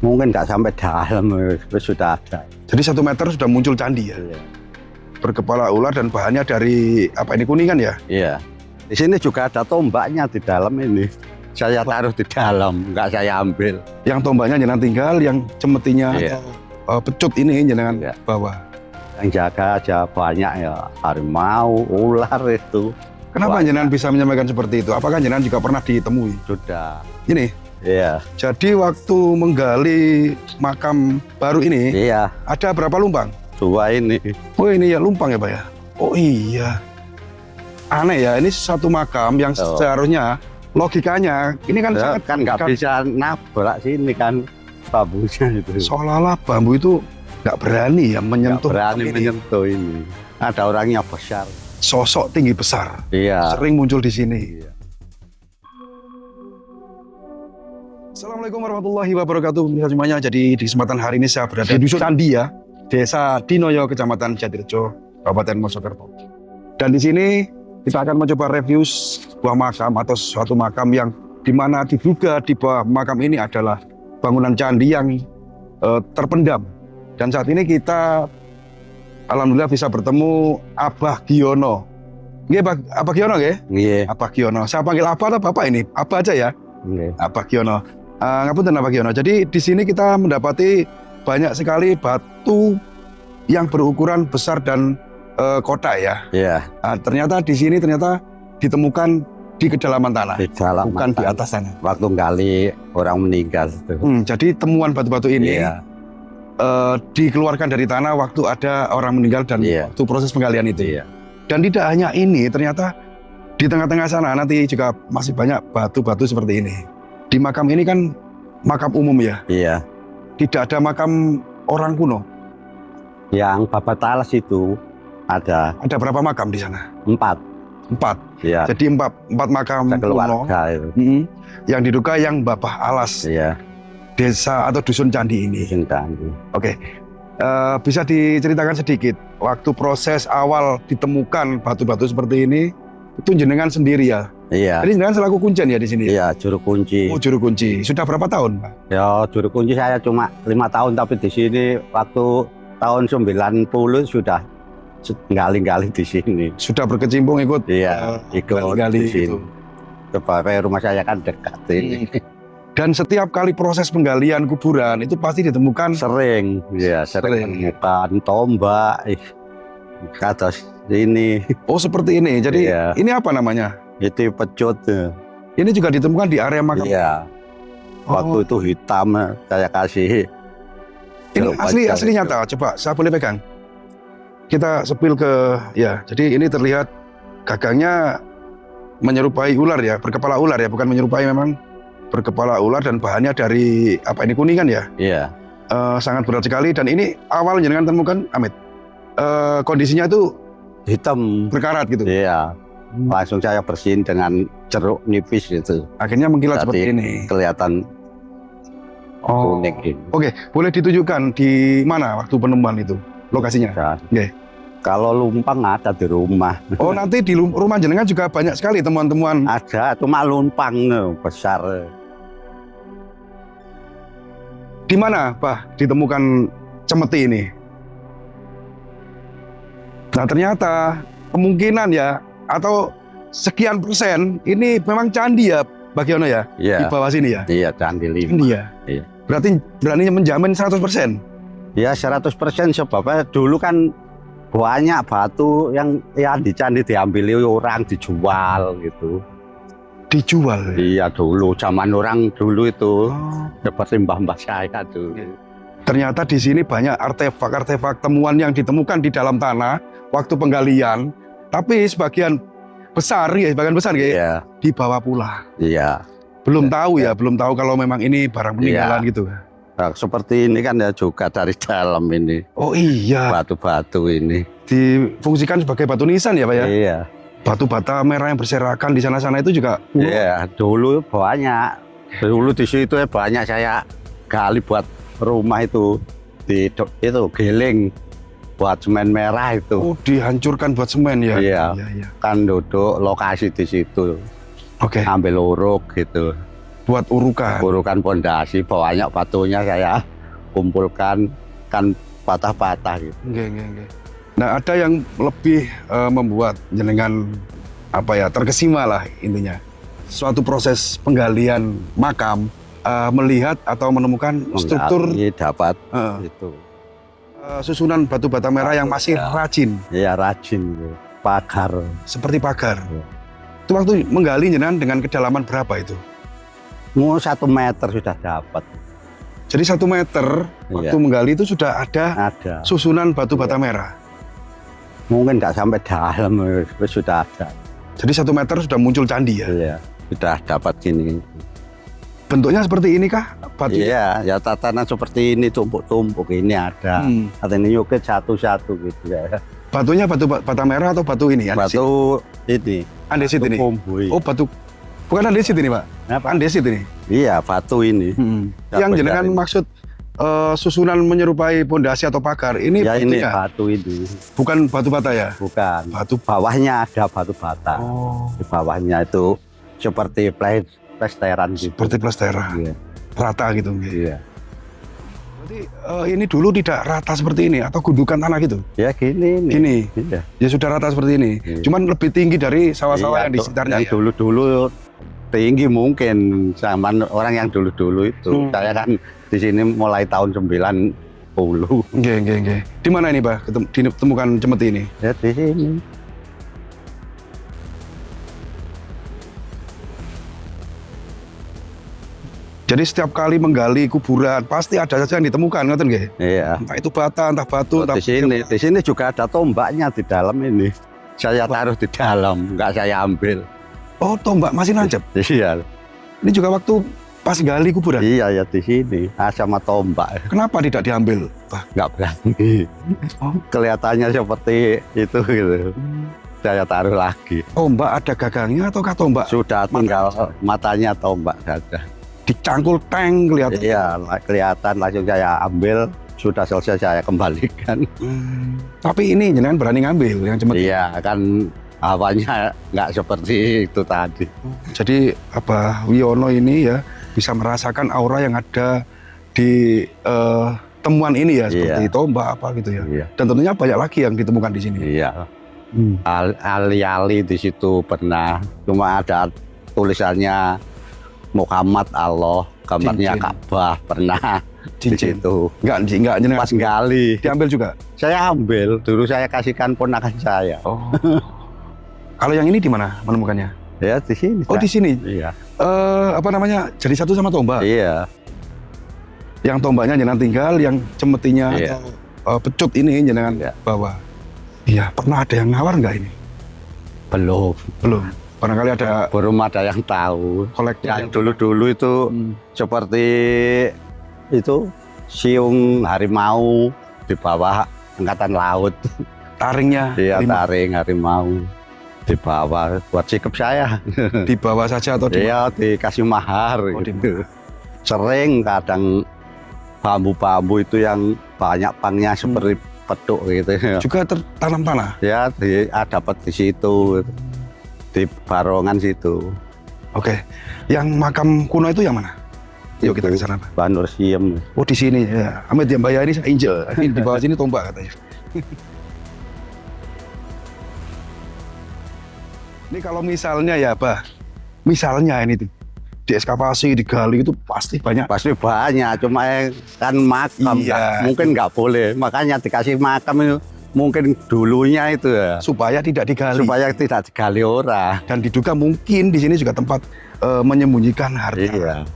Mungkin nggak sampai dalam, sudah ada. Jadi 1 meter sudah muncul candi ya? Iya. Berkepala ular dan bahannya dari apa ini, kuningan ya? Iya. Di sini juga ada tombaknya di dalam ini. Saya taruh di dalam, nggak saya ambil. Yang tombaknya jenengan tinggal, yang cemetinya Iya. atau pecut ini jenengan Iya. bawa. Yang jaga aja banyak ya, harimau, ular itu. Kenapa Banyak. jenengan bisa menyampaikan seperti itu? Apakah jenengan juga pernah ditemui? Sudah. Ini, Iya. jadi waktu menggali makam baru ini, Iya. ada berapa lumpang? 2 ini. Oh ini ya lumpang ya Pak ya? Oh iya. Aneh ya, ini satu makam yang Oh. seharusnya logikanya, ini kan Ya, sangat kan nggak dekat. bisa nabrak sini kan bambunya itu. Seolah-olah bambu itu nggak berani ya Nggak menyentuh berani makam ini. menyentuh ini. Ada orangnya besar. Sosok tinggi besar, Iya. sering muncul di sini. Iya. Assalamualaikum warahmatullahi wabarakatuh pemirsa semuanya. Jadi di kesempatan hari ini saya berada di Dusun Candi ya, Desa Dinoyo, Kecamatan Jatirejo, Kabupaten Mojokerto. Dan di sini kita akan mencoba review sebuah makam atau suatu makam yang dimana diduga di bawah makam ini adalah bangunan candi yang terpendam. Dan saat ini kita alhamdulillah bisa bertemu Abah Giono. Nggih, Abah Giono nggih? Iya. Abah Giono. Saya panggil Abah atau Bapak ini? Abah aja ya. Iya. Abah Giono. Ngapunten Abah Giono. Jadi di sini kita mendapati banyak sekali batu yang berukuran besar dan kotak ya. Iya. Ternyata di sini ditemukan di kedalaman tanah, Di dalam bukan di mata. atas tanah. Waktu gali orang meninggal itu. Jadi temuan batu-batu ini Iya. dikeluarkan dari tanah waktu ada orang meninggal dan Iya. waktu proses penggalian itu. Iya. Dan tidak hanya ini, ternyata di tengah-tengah sana nanti juga masih banyak batu-batu seperti ini. Di makam ini kan makam umum ya, Iya. tidak ada makam orang kuno. Yang Bapak Talas itu ada Ada berapa makam di sana? 4. 4. Iya. Jadi empat makam kuno Keluarga itu. yang diduga yang Bapak Alas Iya. desa atau dusun candi ini. Cintaan. Oke, bisa diceritakan sedikit waktu proses awal ditemukan batu-batu seperti ini itu jenengan sendiri ya? Iya. Jadi jenengan selaku kuncen ya di sini? Iya, juru kunci. Oh juru kunci. Sudah berapa tahun Pak? Ya, juru kunci saya cuma 5 tahun, tapi di sini waktu tahun 90 sudah gali-gali di sini. Sudah berkecimpung ikut? Iya, ikut gali di sini. itu. Sebab rumah saya kan dekat ini. Dan setiap kali proses penggalian kuburan itu pasti ditemukan Sering, ya sering menemukan tombak, kata ini, oh seperti ini. Jadi Iya. ini apa namanya? itu pecut. Ini juga ditemukan di area makam. Iya, waktu itu hitam saya kasih. Ini asli nyata. Coba saya boleh pegang. Kita sepil ke ya. Jadi ini terlihat gagangnya menyerupai ular ya, berkepala ular ya, bukan menyerupai, memang berkepala ular dan bahannya dari apa ini, kuningan ya. Iya, Sangat berat sekali dan ini awal jenengan temukan Amit. Kondisinya itu hitam. berkarat gitu. Iya, langsung saya bersihin dengan ceruk nipis itu. Akhirnya mengkilat Jadi, seperti ini. Kelihatan kuning ini. Oke, boleh ditunjukkan di mana waktu penemuan itu lokasinya? Dan Oke. kalau lumpang ada di rumah. Oh nanti di rumah jenengan juga banyak sekali temuan-temuan. Ada, cuma lumpang besar. Di mana Pak ditemukan cemeti ini? Nah ternyata kemungkinan ya, atau sekian persen ini memang candi ya Pak Giono ya? Di Iya, bawah sini ya? iya candi lima. Candi ya? Iya. Berarti berani menjamin 100%? Ya 100% sebabnya dulu kan banyak batu yang ya di candi diambil orang, dijual gitu. Dijual? Iya dulu, zaman orang dulu itu. Oh. Seperti mbah-mbah saya dulu. Ternyata di sini banyak artefak-artefak temuan yang ditemukan di dalam tanah waktu penggalian, tapi sebagian besar ya, Iya, dibawa pula. iya. Belum tahu ya, belum tahu kalau memang ini barang peninggalan gitu. Nah, seperti ini kan ya juga dari dalam ini. Oh iya, Batu-batu ini. difungsikan sebagai batu nisan ya Pak ya? Iya. Batu bata merah yang berserakan di sana-sana itu juga. Iya, dulu banyak. Dulu di situ ya banyak saya gali buat rumah itu. Itu geling buat semen merah itu. Oh, dihancurkan buat semen ya? Iya. Iya. Kan duduk lokasi di situ. Oke. Ambil uruk gitu. buat urukan. Urukan pondasi, banyak batunya saya kumpulkan, kan patah-patah gitu. Nggih. Nah, ada yang lebih membuat jenengan apa ya, terkesima lah intinya. Suatu proses penggalian makam, melihat atau menemukan struktur dapat itu susunan batu bata merah yang masih rajin. Ya rajin, pagar. Seperti pagar. Ya. Itu waktu menggali jenengan dengan kedalaman berapa itu? Mau 1 meter sudah dapat. Jadi 1 meter waktu menggali itu sudah ada susunan batu bata merah. Mungkin nggak sampai dalam, sudah ada. Jadi 1 meter sudah muncul candi ya? Iya, sudah dapat gini. Bentuknya seperti ini kah? Batu? Iya, ya tatanan seperti ini, tumpuk-tumpuk ini ada. Katanya nyukit satu-satu gitu ya. Batunya batu bata merah atau batu ini? Batu ini. Andesit ini? Kumbui. Oh batu, bukan andesit ini Pak? Apa? Andesit ini? Iya, batu ini. Yang jenengan maksud susunan menyerupai pondasi atau pagar, ini ya batunya? Ini batu ini. Bukan batu bata ya? Bukan. Batu bawahnya ada batu bata. Oh. Di bawahnya itu seperti plesteran gitu. Seperti plesteran. Iya. Rata gitu. Iya. Berarti ini dulu tidak rata seperti ini atau gundukan tanah gitu? Ya gini. Gini. Iya. Ya sudah rata seperti ini. Iya. Cuman lebih tinggi dari sawah-sawah yang di sekitarnya. Yang dulu-dulu tinggi mungkin zaman orang yang dulu-dulu itu. Saya kan di sini mulai tahun 90. Nggih. Di mana ini, Pak? Ditemukan cemeti ini? Ya di sini. Jadi setiap kali menggali kuburan pasti ada saja yang ditemukan, ngoten nggih? Iya. Entah itu bata, entah batu, entah di sini juga ada tombaknya di dalam ini. Saya taruh di dalam, nggak saya ambil. Oh, tombak masih nancep? Iya. Ini juga waktu pas gali kuburan? Iya, ya di sini. Sama tombak. Kenapa tidak diambil, Pak? Nggak berani. Oh. Kelihatannya seperti itu gitu. Saya taruh lagi. Tombak ada gagangnya ataukah tombak? Sudah tinggal matanya tombak saja. Dicangkul tank kelihatan? Iya, kelihatan langsung saya ambil. Sudah selesai saya kembalikan. Tapi ini jenengan berani ngambil yang cemeti? Iya, kan awalnya nggak seperti itu tadi. Jadi apa Wiono ini ya bisa merasakan aura yang ada di temuan ini ya, seperti tombak apa gitu ya. Iya. Dan tentunya banyak lagi yang ditemukan di sini. Iya. Ali-ali di situ pernah, cuma ada tulisannya Muhammad Allah, gambarnya Ka'bah pernah. Cincin. Di situ. Enggak jenengan. Pas gali. Diambil juga? Saya ambil, dulu saya kasihkan ponakan saya. Oh. Kalau yang ini di mana menemukannya? Ya di sini. Oh di sini? Iya. Apa namanya? Jadi satu sama tombak? Iya. Yang tombaknya jenengan tinggal, yang cemetinya atau pecut ini jenengan bawa? Iya. Pernah ada yang nawar nggak ini? Belum. Barangkali ada. Belum ada yang tahu. Kolektor. Yang dulu-dulu itu seperti itu siung harimau di bawah angkatan laut. Taringnya? Iya, taring harimau di bawah buat sikap saya. Di bawah saja atau di? Iya, dikasih mahar. Gitu. Sering kadang bambu-bambu itu yang banyak pangnya seperti petuk gitu. Juga tertanam tanah? Ya, dapat di situ, di barongan situ. Oke, yang makam kuno itu yang mana? Yuk kita ke sana, Pak. Banur Siem. Oh di sini ya. Amit yang bayar ini saya injil. Ini di bawah sini tombak katanya. Ini kalau misalnya ya, Pak. Misalnya ini tuh diekskavasi, digali itu pasti banyak. Pasti banyak, cuma kan makam, mungkin nggak boleh. Makanya dikasih makam itu mungkin dulunya itu ya. Supaya tidak digali. Supaya tidak digali orang. Dan diduga mungkin di sini juga tempat menyembunyikan harta. Iya.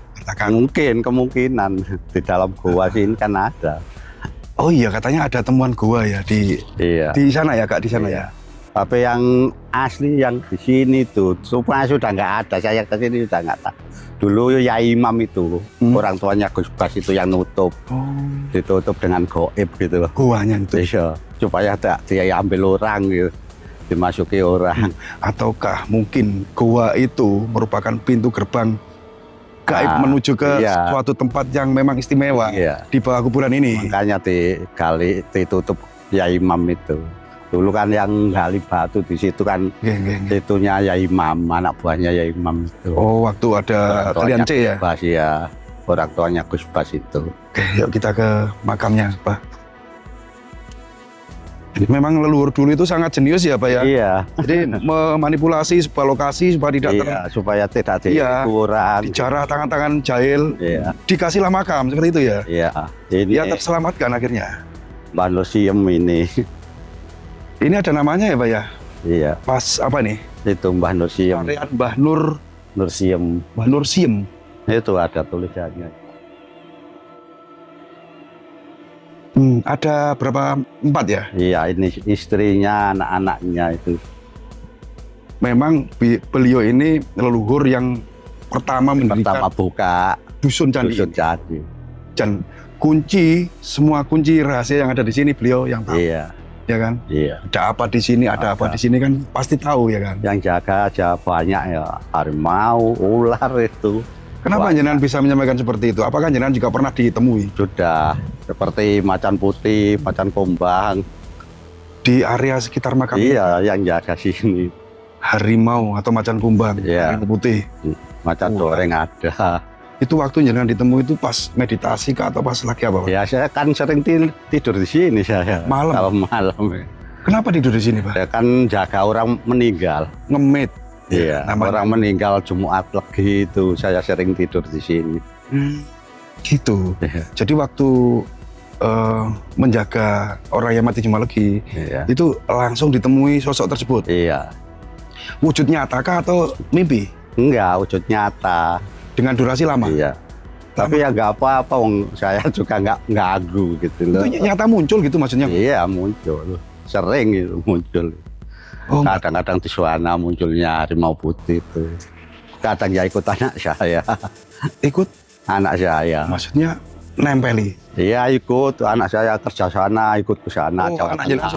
Mungkin kemungkinan di dalam gua sini kan ada. Oh iya, katanya ada temuan gua ya di sana ya, Kak, di sana ya. Tapi yang asli yang di sini tuh supaya sudah nggak ada. Saya ke sini sudah nggak tahu. Dulu ya Imam itu orang tuanya Gus Bas itu yang nutup, ditutup dengan goib gitu loh. Guanya itu. Iya, supaya tak diambil orang gitu, dimasuki orang. Ataukah mungkin gua itu merupakan pintu gerbang gaib menuju ke suatu tempat yang memang istimewa di bawah kuburan ini. Makanya digali, ditutup ya Imam itu. Dulu kan yang gali batu di situ kan, itunya ya Imam, anak buahnya ya Imam itu. Oh, waktu ada kalian C ya? Bas ya, orang tuanya Gus Bas itu. Oke, yuk kita ke makamnya, Pak. Jadi memang leluhur dulu itu sangat jenius ya, Pak ya? Iya. Jadi memanipulasi sebuah lokasi supaya tidak supaya tidak kurang. dijarah tangan-tangan jahil, dikasihlah makam, seperti itu ya? Iya. Ini ya terselamatkan akhirnya. Mbah Nur Siem ini. Ini ada namanya ya, Pak ya? Iya. Pas apa nih? Itu Mbah Nur Siem. Karya Mbah Nur Siem. Mbah Nur Siem. Itu ada tulisannya. Ada berapa? 4 ya? Iya, ini istrinya, anak-anaknya itu. Memang beliau ini leluhur yang pertama mendirikan buka dusun candi. Dusun candi. Dan semua kunci rahasia yang ada di sini beliau yang tahu. Iya. Ya kan? Iya. Ada apa di sini, ada apa di sini kan pasti tahu ya kan? Yang jaga aja banyak ya, harimau, ular itu. Kenapa jenengan bisa menyampaikan seperti itu? Apakah jenengan juga pernah ditemui? Sudah, seperti macan putih, macan kumbang. Di area sekitar makam? Iya, yang jaga sini. Harimau atau macan kumbang, harimau putih. Macan goreng ada. Itu waktu jenengan ditemui itu pas meditasi kah atau pas lagi apa, Pak? Ya, saya kan sering tidur di sini saya. Malam? Kalau malam. Kenapa tidur di sini, Pak? Ya kan jaga orang meninggal. Ngemit. Iya, orang meninggal Jumat Legi itu saya sering tidur di sini. Gitu. Jadi waktu menjaga orang yang mati Jumat Legi, itu langsung ditemui sosok tersebut? Iya. Wujud nyatakah atau mimpi? Enggak, wujud nyata. Dengan durasi lama? Iya. Tapi ya nggak apa-apa, saya juga nggak ngagu gitu loh. Itu nyata muncul gitu maksudnya? Iya, muncul. Sering gitu muncul. Kadang-kadang di suana munculnya harimau putih itu. Kadang ya ikut anak saya. Ikut? Anak saya. Maksudnya nempeli? Iya, ikut. Anak saya kerja sana, ikut ke sana. Oh, anaknya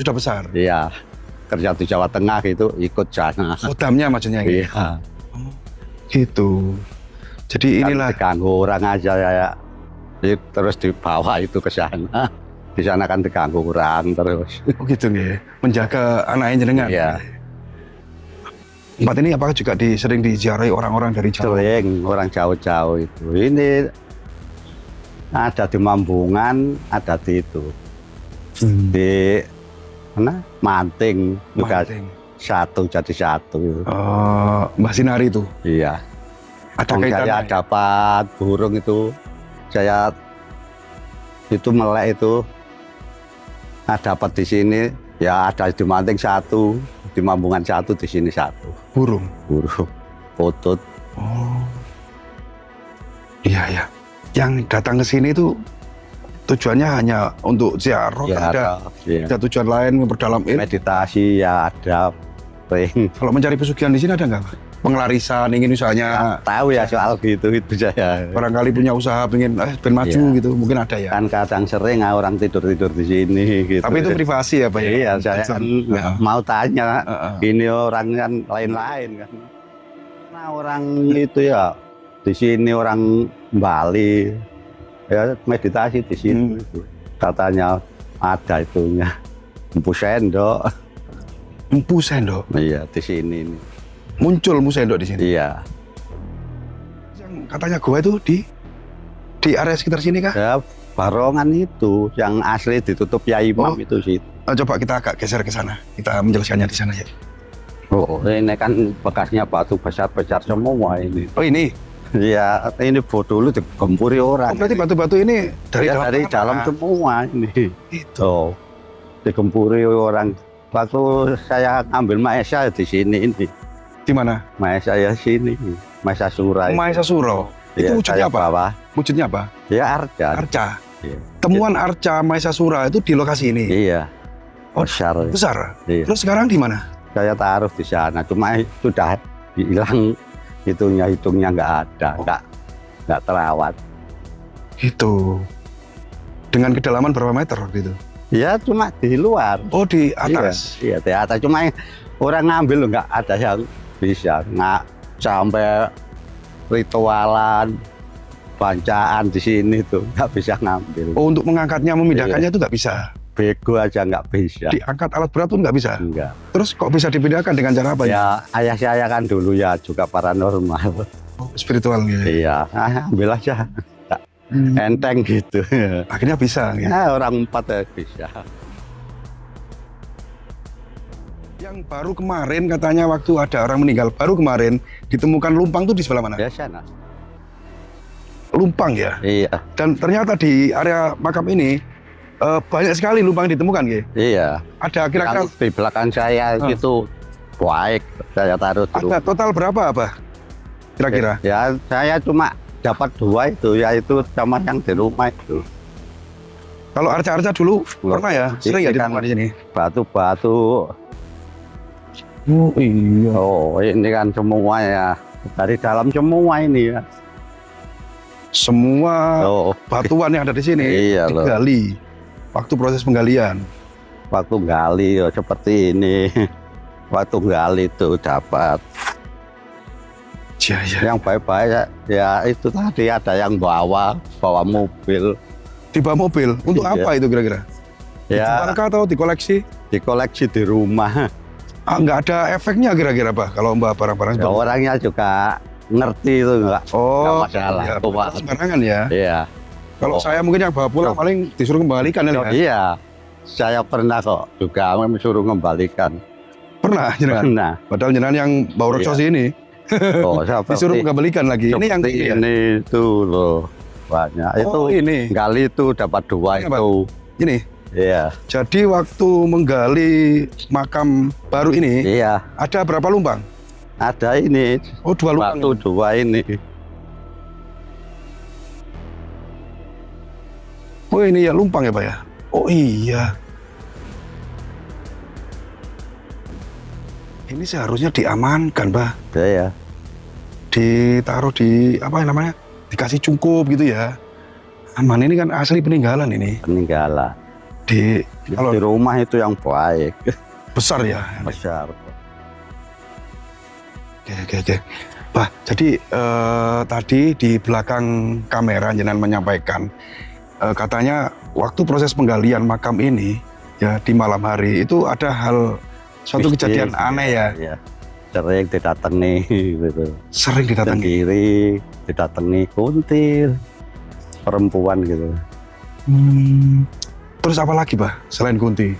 sudah besar? Iya. Kerja di Jawa Tengah gitu, ikut sana. Kodamnya maksudnya? Iya. Gitu. Jadi inilah. Diganggu orang aja ya. Terus dibawa itu ke sana. Di sana kan diganggu orang terus. Oh gitu ya, menjaga anaknya jenengan. Iya. Tempat ini apakah juga sering diziarahi orang-orang dari Jawa? Sering, orang jauh-jauh itu. Ini ada di Mambungan, ada di itu. Di mana? Manting juga. Satu jadi satu. Mbah Sinari itu? Iya. Ada kaitannya? Saya dapat burung itu. Saya itu melek itu. Dapat di sini, ya ada di Manting satu, di Mambungan satu, di sini satu. Burung? Burung, putut. Oh, iya ya. Yang datang ke sini itu tujuannya hanya untuk ziarah, ada tujuan lain memperdalam ilmu? Meditasi ya ada. Kalau mencari pesugihan di sini ada nggak, Pak? Pengelarisan, ingin usahanya? Tahu ya soal gitu itu saya. Barangkali punya usaha, pengen maju gitu, mungkin ada ya? Kan kadang sering orang tidur di sini gitu. Tapi itu privasi ya, Pak? Iya, saya kan mau tanya. Ini orang kan lain-lain kan. Nah orang itu ya di sini orang Bali ya meditasi di sini. Katanya ada itunya. Empu Sendok. Empu Sendok? Iya di sini nih. Muncul Empu Sendok di sini? Iya. Yang katanya gua itu di area sekitar sini kah? Ya, barongan itu yang asli ditutup ya Imam itu sih. Coba kita agak geser ke sana. Kita menjelaskannya di sana ya. Oh, ini kan bekasnya batu besar-besar semua ini. Oh ini? Iya, ini dulu digempuri orang. Oh, berarti batu-batu ini dari dalam semua ini. Itu digempuri orang. Waktu saya ambil Maesa di sini ini. Di mana? Maesa ya sini, Maesa Sura. Maesa Suro. Itu Ya, wujudnya apa? Bawa. Wujudnya apa? Ya arca. Arca. Iya. Temuan arca Maesa Sura itu di lokasi ini. Iya. Oh, besar. Besar. Iya. Terus sekarang di mana? Saya taruh di sana, cuma sudah hilang hitungnya nggak ada, nggak terawat. Gitu. Dengan kedalaman berapa meter waktu itu? Ya cuma di luar. Oh di atas? Iya di atas, cuma orang ngambil loh nggak ada yang bisa, nggak sampai ritualan, bacaan di sini tuh nggak bisa ngambil. Oh untuk mengangkatnya, memindahkannya itu nggak bisa? bego aja nggak bisa. Diangkat alat berat pun nggak bisa. Enggak. Terus kok bisa dipindahkan dengan cara apa ya? Ya ayah saya kan dulu ya juga paranormal. Spiritual gitu. Iya, ambil aja. Enteng gitu. Akhirnya bisa. Ya. Ya, orang 4 ya bisa. Yang baru kemarin katanya waktu ada orang meninggal, baru kemarin ditemukan lumpang tuh di sebelah mana? Ya sana. Lumpang ya. Iya, Dan ternyata di area makam ini banyak sekali lumpang ditemukan ya. iya. Ada kira-kira Kan di belakang saya itu baik saya taruh dulu. ada total berapa apa? Kira-kira? Ya, saya cuma dapat 2 itu, yaitu sama yang di rumah itu. Kalau arca-arca dulu pernah ya? Sering ya Ini kan ditemukan di sini? batu-batu. Oh iya. Oh, ini kan semua ya. Dari dalam semua ini ya. Semua Oh, batuan yang ada di sini iya loh. digali. Waktu proses penggalian. Waktu gali ya seperti ini. Waktu gali itu dapat. Iya, iya. Yang baik-baik ya itu tadi ada yang bawa mobil. Di bawah mobil. Untuk Iya. apa itu kira-kira? Ya, Dijual kah atau dikoleksi? dikoleksi di rumah. Nggak ada efeknya kira-kira Pak kalau mbak barang-barang Ya, seperti itu? orangnya juga ngerti itu nggak masalah. ya, Cuma, sembarangan ya. iya. Kalau Oh. saya mungkin yang bawa pulang Oh. paling disuruh kembalikan ya. Iya, saya pernah kok juga suruh kembalikan. Pernah jenengan. Nah, Padahal jenengan yang bawa Iya. reksosi ini oh, seperti, disuruh kembalikan lagi. Ini yang seperti ini itu loh banyak. Oh, Itu ini. gali itu dapat 2 Ini apa? itu. Ini. Iya, Jadi waktu menggali makam baru ini iya. ada berapa lumbang? Ada ini Oh, 2 lumbang. batu 2 ini. Oh, ini ya lumpang ya, Pak ya. Oh iya. Ini seharusnya diamankan, Pak. Iya. Ditaruh di apa namanya? Dikasih cungkup gitu ya. Aman, ini kan asli peninggalan ini. Peninggalan. Di kalau Di rumah itu yang baik. besar ya. Besar. Oke. Pak, jadi tadi di belakang kamera jenengan menyampaikan katanya waktu proses penggalian makam ini ya di malam hari itu ada hal suatu Mistis, kejadian aneh ya. Iya. Sering didatangi gitu. Sering didatangi. Sendiri didatangi kuntil perempuan gitu. Terus apa lagi, Pak? Selain Kunti?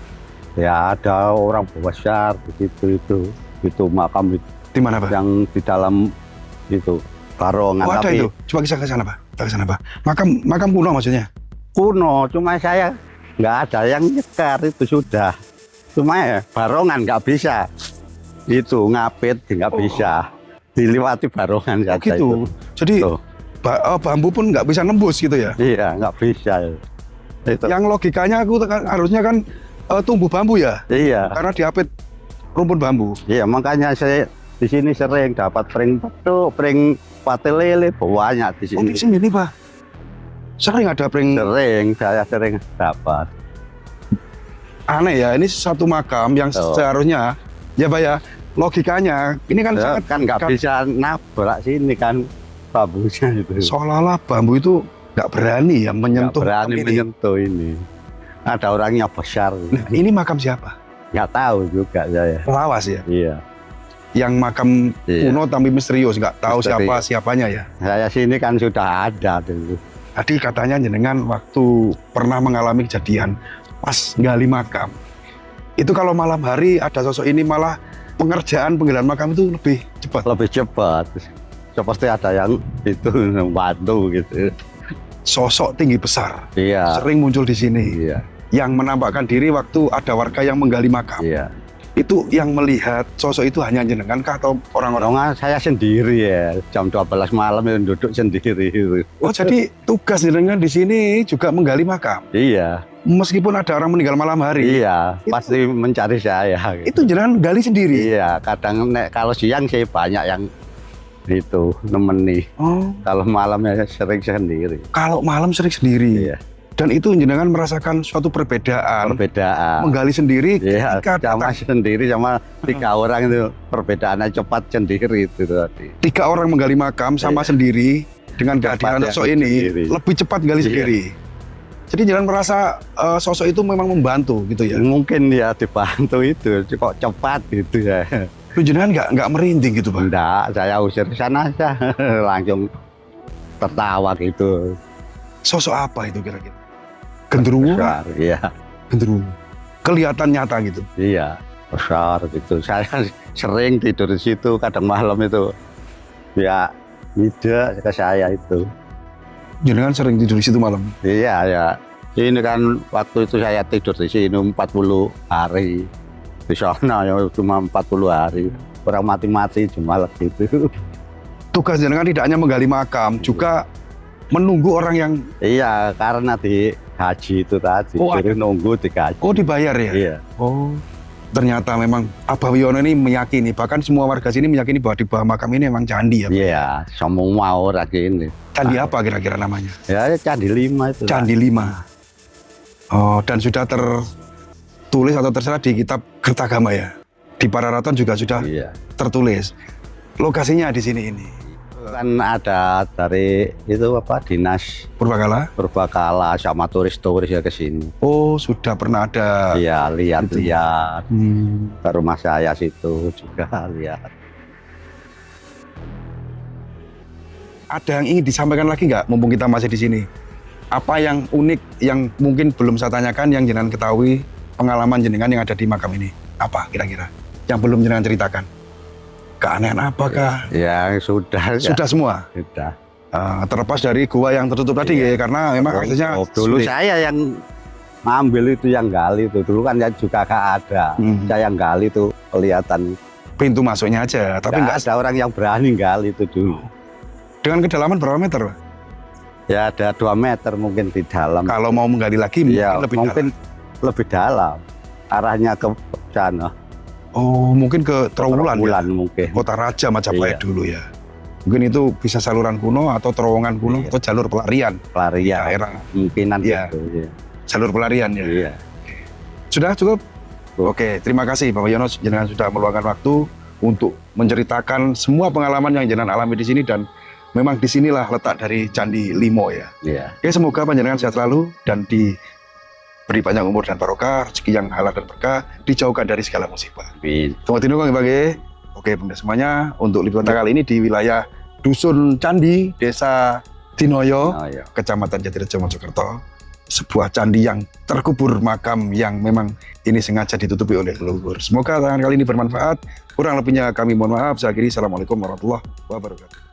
Ya ada orang besar di situ itu makam itu, Di mana, Pak? yang di dalam itu barongan Oh, ada tapi itu. Coba kita ke sana, Pak. Kita ke sana, Pak. Makam kuno maksudnya. kuno, cuma saya nggak ada yang nyekar itu sudah. Cuma ya barongan nggak bisa. Itu ngapit nggak Oh. bisa. Dilewati barongan saja Gitu. itu. Jadi Tuh. bambu pun nggak bisa nembus gitu ya. Iya, nggak bisa. Itu. Yang logikanya harusnya kan tumbuh bambu ya. Iya. Karena diapit rumpun bambu. Iya, makanya saya di sini sering dapat pring petuk, pring pate lele banyak di Oh, sini. di sini nih, Pak. Sering ada pring. Saya sering dapat. Aneh ya, ini satu makam yang Oh. seharusnya ya, Pak ya. Logikanya ini kan Ya, sangat kan nggak bisa nabrak sini kan bambunya itu. seolah-olah bambu itu nggak berani ya Nggak menyentuh berani makam ini. menyentuh ini. Ada orangnya besar. Nah, ini makam siapa? Nggak tahu juga saya. Lawas ya. Iya. Yang makam Iya. kuno tapi misterius, nggak tahu Misterius. siapanya ya. Saya sini kan sudah ada dulu. Tadi katanya jenengan waktu pernah mengalami kejadian pas gali makam. Itu kalau malam hari ada sosok ini malah pengerjaan penggalian makam itu lebih cepat. Lebih cepat. Seperti ada yang itu bantu gitu. Sosok tinggi besar Iya. sering muncul di sini Iya. yang menampakkan diri waktu ada warga yang menggali makam. Iya. Itu yang melihat sosok itu hanya jenengan kah atau orang-orang? Orang saya sendiri ya, jam 12 malam itu duduk sendiri itu. Oh, jadi tugas jenengan di sini juga menggali makam. Iya, Meskipun ada orang meninggal malam hari. iya, Itu- pasti mencari saya. Gitu. Itu jenengan gali sendiri. Iya, kadang kalau siang sih banyak yang itu nemeni. Oh, Kalau malamnya sering sendiri. kalau malam sering sendiri. Iya, Dan itu jenengan merasakan suatu perbedaan. perbedaan. Menggali sendiri Iya, ketika sama sendiri sama 3 orang itu perbedaannya cepat sendiri itu tadi. 3 orang menggali makam sama Iya. sendiri dengan Cepat kehadiran ya, sosok ini sendiri. lebih cepat gali Iya. sendiri. Jadi jangan merasa sosok itu memang membantu gitu ya. Mungkin ya dibantu itu, kok cepat gitu ya. Lu jenengan nggak merinding gitu Pak? Enggak, saya usir ke sana aja, langsung tertawa gitu. Sosok apa itu kira-kira? Genderuwo? Besar, iya, Genderuwo. Kelihatan nyata gitu. iya, besar gitu. Saya sering tidur di situ, kadang malam itu. Ya, ide ke saya itu. Jenengan sering tidur di situ malam. Iya, ya. Ini kan waktu itu saya tidur di sini 40 hari. Di sana ya cuma 40 hari. Orang mati-mati cuma gitu. Tugas jenengan tidak hanya menggali makam, juga menunggu orang yang Iya, karena di haji itu tadi. Oh, Jadi nunggu digaji. dibayar ya? Iya. Oh, ternyata memang Abah Wiono ini meyakini, bahkan semua warga sini meyakini bahwa di bawah makam ini memang candi ya. Iya, semua orang ini. Candi apa kira-kira namanya? Ya, Candi 5 itu. Candi 5. Oh, dan sudah tertulis atau terserah di kitab Kertagama ya. Di Pararaton juga sudah Iya. tertulis. Lokasinya di sini ini. Kan ada dari itu apa dinas Purbakala. Purbakala sama turis-turis ya ke sini. Oh, sudah pernah ada. Iya, lihat-lihat. Hmm. Ke rumah saya situ juga lihat. Ada yang ingin disampaikan lagi nggak, mumpung kita masih di sini? Apa yang unik yang mungkin belum saya tanyakan, yang jenengan ketahui pengalaman jenengan yang ada di makam ini? Apa kira-kira yang belum jenengan ceritakan? Keanehan apakah? Ya sudah. Sudah semua. Sudah. Terlepas dari gua yang tertutup tadi ya, karena memang aksesnya Dulu sulit. saya yang ngambil itu, yang gali itu. Dulu kan ya juga gak ada. Saya yang gali itu kelihatan. Pintu masuknya aja, tapi Nggak nggak ada orang yang berani gali itu dulu. dengan kedalaman berapa meter, Pak? Ya ada 2 meter mungkin di dalam. Kalau mau menggali lagi Ya, mungkin lebih dalam. Arahnya ke sana. dalam. Oh, mungkin ke Trowulan ya? Mungkin. Kota Raja Majapahit Iya. dulu ya. Mungkin itu bisa saluran kuno atau terowongan kuno Iya. atau jalur pelarian Pelarian. daerah. Mungkinan Iya. gitu. Iya. Jalur pelarian ya. Iya. Sudah cukup? Cukup. Oke, terima kasih Bapak Yono, jenengan sudah meluangkan waktu untuk menceritakan semua pengalaman yang jenengan alami di sini, dan memang disinilah letak dari Candi Limo ya. Iya. Oke, semoga panjenengan sehat selalu dan diberi panjang umur dan barokah, rezeki yang halal dan berkah, dijauhkan dari segala musibah. Amin. Selamat tindak bagi. Oke, pemirsa semuanya, untuk liputan kali ini di wilayah Dusun Candi, Desa Dinoyo, Oh, iya. Kecamatan Jatirejo, Mojokerto. Sebuah candi yang terkubur makam yang memang ini sengaja ditutupi oleh leluhur. Semoga tangan kali ini bermanfaat. Kurang lebihnya kami mohon maaf. Saya akhiri. Assalamualaikum warahmatullahi wabarakatuh.